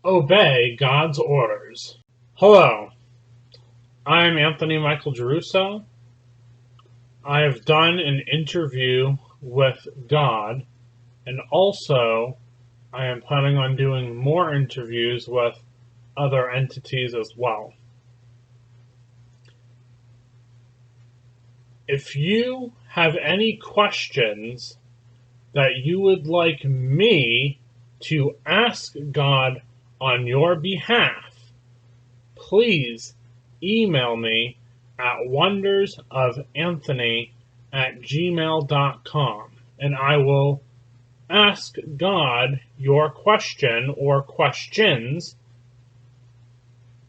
Obey God's orders. Hello, I'm Anthony Michael Giarrusso. I have done an interview with God, and also I am planning on doing more interviews with other entities as well. If you have any questions that you would like me to ask God on your behalf, please email me at wondersofAnthony@gmail.com, and I will ask God your question or questions,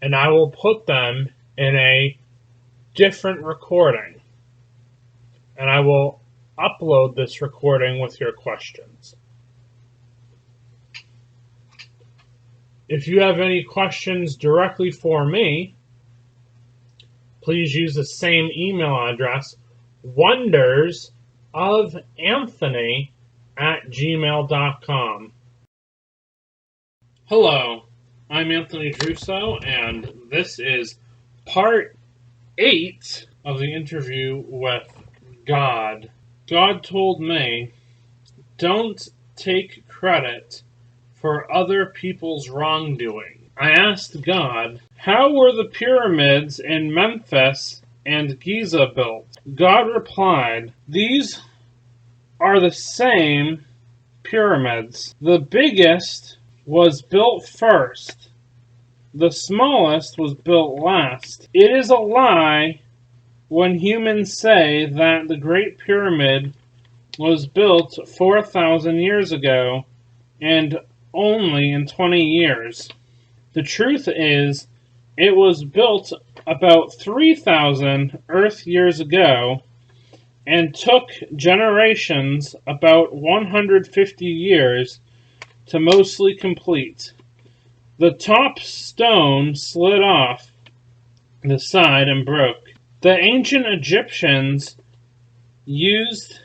and I will put them in a different recording, and I will upload this recording with your questions. If you have any questions directly for me, please use the same email address, wondersofAnthony@gmail.com. Hello, I'm Anthony Giarrusso, and this is part 8 of the interview with God. God told me, don't take credit for other people's wrongdoing. I asked God, how were the pyramids in Memphis and Giza built? God replied, these are the same pyramids. The biggest was built first. The smallest was built last. It is a lie when humans say that the Great Pyramid was built 4,000 years ago and only in 20 years. The truth is, it was built about 3,000 Earth years ago and took generations about 150 years to mostly complete. The top stone slid off the side and broke. The ancient Egyptians used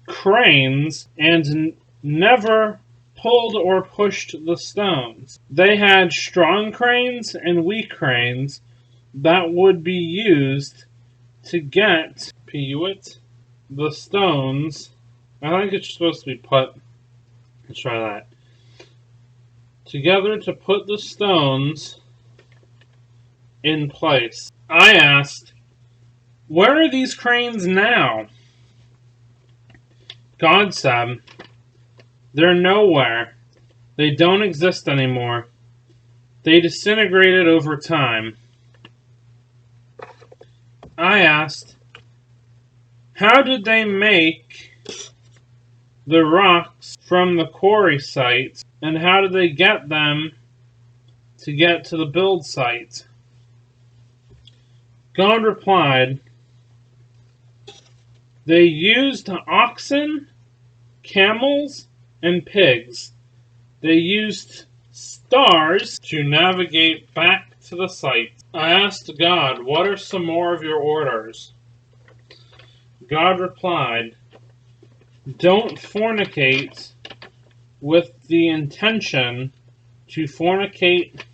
cranes and never pulled or pushed the stones. They had strong cranes and weak cranes that would be used to get the stones. I think it's supposed to be put. Let's try that. Together to put the stones in place. I asked, where are these cranes now? God said, they're nowhere. They don't exist anymore. They disintegrated over time. I asked, how did they make the rocks from the quarry site, and how did they get them to get to the build site? God replied, they used oxen, camels, and pigs. They used stars to navigate back to the site. I asked God, what are some more of your orders? God replied, don't fornicate with the intention to fornicate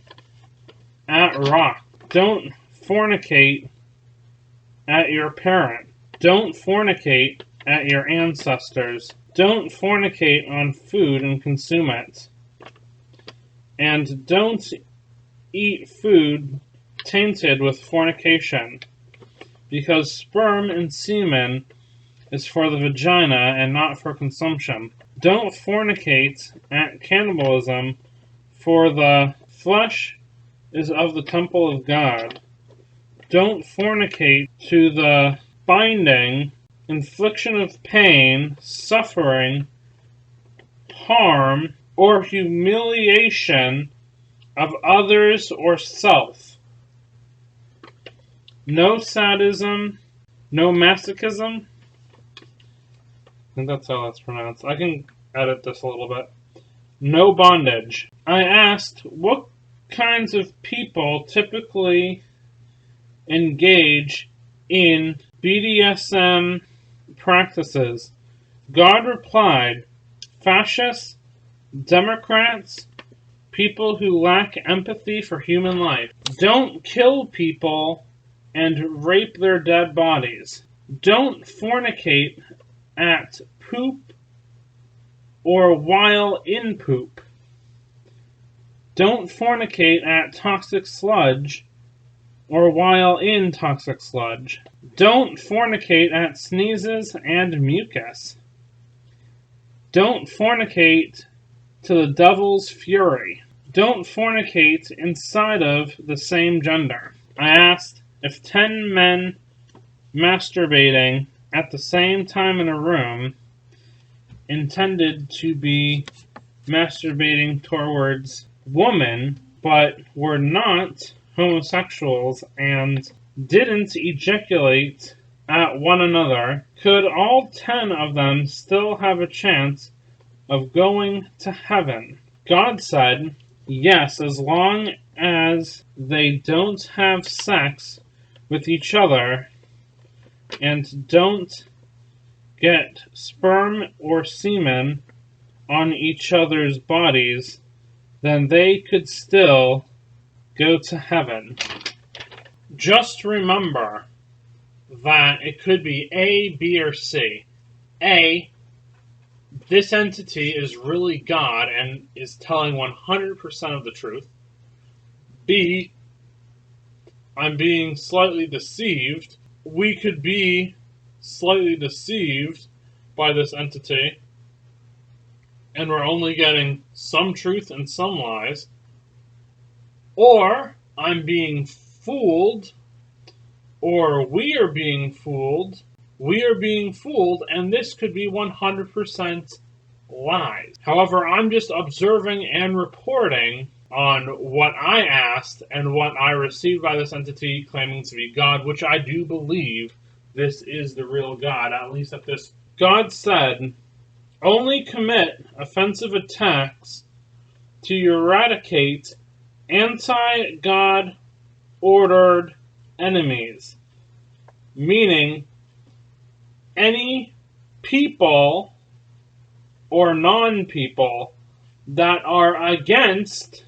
at rock. Don't fornicate at your parent. Don't fornicate at your ancestors. Don't fornicate on food and consume it. And don't eat food tainted with fornication, because sperm and semen is for the vagina and not for consumption. Don't fornicate at cannibalism, for the flesh is of the temple of God. Don't fornicate to the binding, infliction of pain, suffering, harm, or humiliation of others or self. No sadism, no masochism. I think that's how that's pronounced. I can edit this a little bit. No bondage. I asked, what kinds of people typically engage in BDSM practices? God replied, fascists, Democrats, people who lack empathy for human life. Don't kill people and rape their dead bodies. Don't fornicate at poop or while in poop. Don't fornicate at toxic sludge or while in toxic sludge. Don't fornicate at sneezes and mucus. Don't fornicate to the devil's fury. Don't fornicate inside of the same gender. I asked if 10 men masturbating at the same time in a room intended to be masturbating towards women, but were not homosexuals and didn't ejaculate at one another, could all 10 of them still have a chance of going to heaven? God said, yes, as long as they don't have sex with each other and don't get sperm or semen on each other's bodies, then they could still go to heaven. Just remember that it could be A, B, or C. A, this entity is really God and is telling 100% of the truth. B, I'm being slightly deceived. We could be slightly deceived by this entity, and we're only getting some truth and some lies. Or I'm being fooled, or we are being fooled. We are being fooled, and this could be 100% lies. However, I'm just observing and reporting on what I asked and what I received by this entity claiming to be God, which I do believe this is the real God, at least at this. God said, only commit offensive attacks to eradicate anti-God ordered enemies, meaning any people or non-people that are against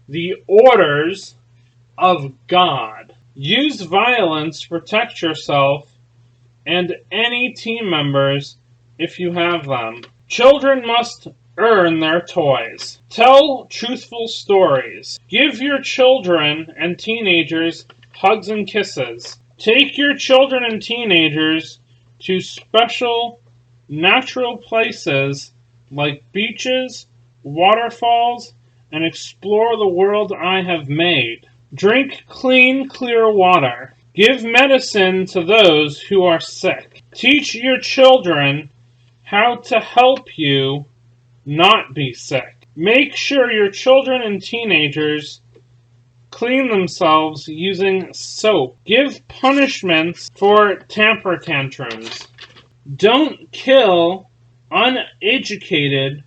the orders of God. Use violence to protect yourself and any team members if you have them. Children must earn their toys. Tell truthful stories. Give your children and teenagers hugs and kisses. Take your children and teenagers to special natural places like beaches, waterfalls, and explore the world I have made. Drink clean, clear water. Give medicine to those who are sick. Teach your children how to help you not be sick. Make sure your children and teenagers clean themselves using soap. Give punishments for temper tantrums. Don't kill uneducated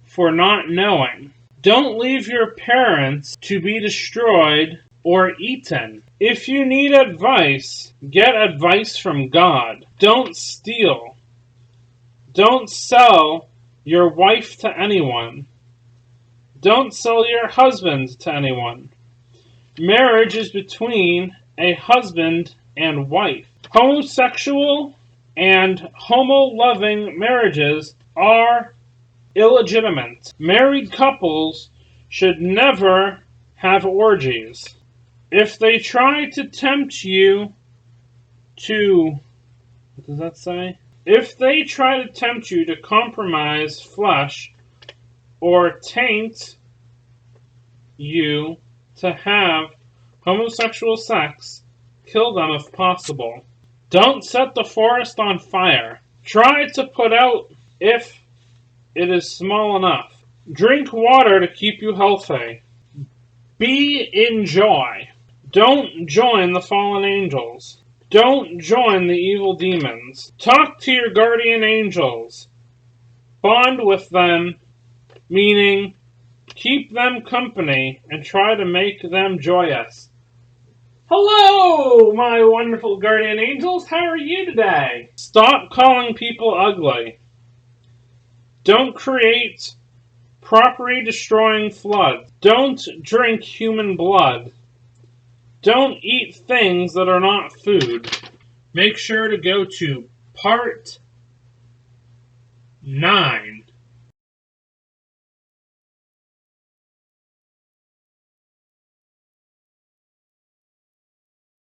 for not knowing. Don't leave your parents to be destroyed or eaten. If you need advice, get advice from God. Don't steal. Don't sell your wife to anyone. Don't sell your husband to anyone. Marriage is between a husband and wife. Homosexual and homo-loving marriages are illegitimate. Married couples should never have orgies. If they try to tempt you to... What does that say? If they try to tempt you to compromise flesh or taint you to have homosexual sex, kill them if possible. Don't set the forest on fire. Try to put out if it is small enough. Drink water to keep you healthy. Be in joy. Don't join the fallen angels. Don't join the evil demons. Talk to your guardian angels. Bond with them, meaning keep them company and try to make them joyous. Hello, my wonderful guardian angels. How are you today? Stop calling people ugly. Don't create Property destroying floods. Don't drink human blood. Don't eat things that are not food. Make sure to go to part 9